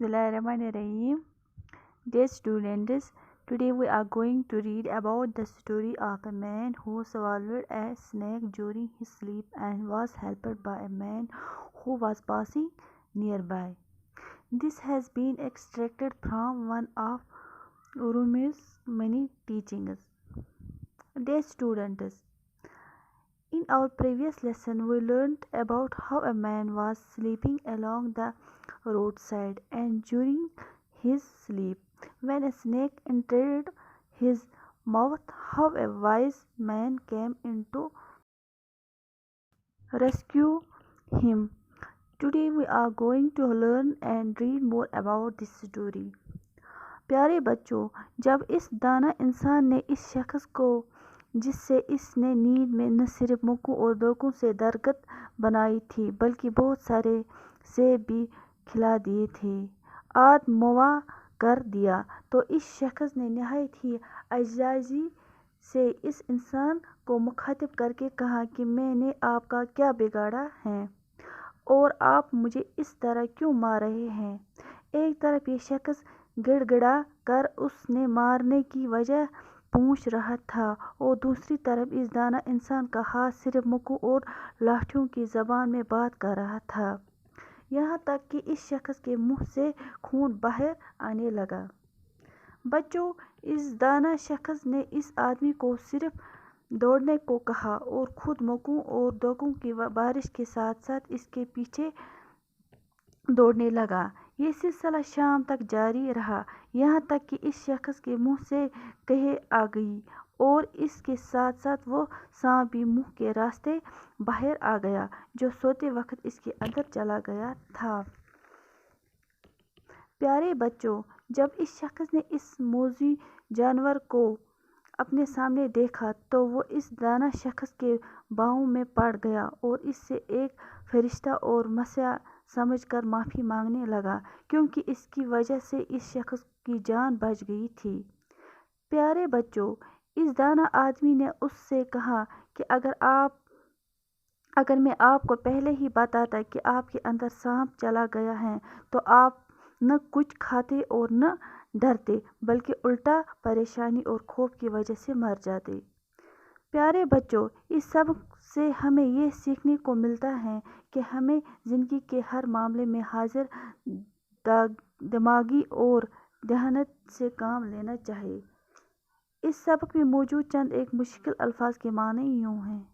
Bismillahirrahmanirrahim. Dear students, today we are going to read about the story of a man who swallowed a snake during his sleep and was helped by a man who was passing nearby. This has been extracted from one of Rumi's many teachings. Dear students, in our previous lesson, we learned about how a man was sleeping along the roadside, and during his sleep, when a snake entered his mouth, how a wise man came in to rescue him. Today, we are going to learn and read more about this story. प्यारे बच्चों, जब इस दाना इंसान ने इस शख्स को जिससे इसने नींद में न सिर्फ मुक्कों और धोखों से दरगत बनाई थी बल्कि बहुत सारे सेब भी खिला दिए थे, आदमवा कर दिया, तो इस शख्स ने नहायत ही अजाजी से इस इंसान को मुखातिब करके कहा कि मैंने आपका क्या बिगाड़ा है और आप मुझे इस तरह क्यों मार रहे हैं। एक तरफ ये शख्स गिड़गिड़ा कर उसने मारने की वजह पूछ रहा था और दूसरी तरफ इस दाना इंसान का हाथ सिर्फ मुक्कों और लाठियों की ज़बान में बात कर रहा था, यहाँ तक कि इस शख्स के मुंह से खून बाहर आने लगा। बच्चों, इस दाना शख्स ने इस आदमी को सिर्फ दौड़ने को कहा और खुद मुक्कों और धोखों की बारिश के साथ साथ इसके पीछे दौड़ने लगा। ये सिलसिला शाम तक जारी रहा, यहाँ तक कि इस शख्स के मुंह से कहे आ गई और इसके साथ साथ वो सांप भी मुंह के रास्ते बाहर आ गया जो सोते वक्त इसके अंदर चला गया था। प्यारे बच्चों, जब इस शख्स ने इस मौजूद जानवर को अपने सामने देखा तो वो इस दाना शख्स के बाहों में पड़ गया और इससे एक फरिश्ता और मसीहा समझकर माफ़ी मांगने लगा, क्योंकि इसकी वजह से इस शख्स की जान बच गई थी। प्यारे बच्चों, इस दाना आदमी ने उससे कहा कि अगर मैं आपको पहले ही बताता कि आपके अंदर सांप चला गया है तो आप न कुछ खाते और न डरते, बल्कि उल्टा परेशानी और खौफ की वजह से मर जाते। प्यारे बच्चों, इस सबक से हमें ये सीखने को मिलता है कि हमें ज़िंदगी के हर मामले में हाजिर दिमागी और देहानत से काम लेना चाहिए। इस सबक में मौजूद चंद एक मुश्किल अल्फाज के माने यूँ हैं।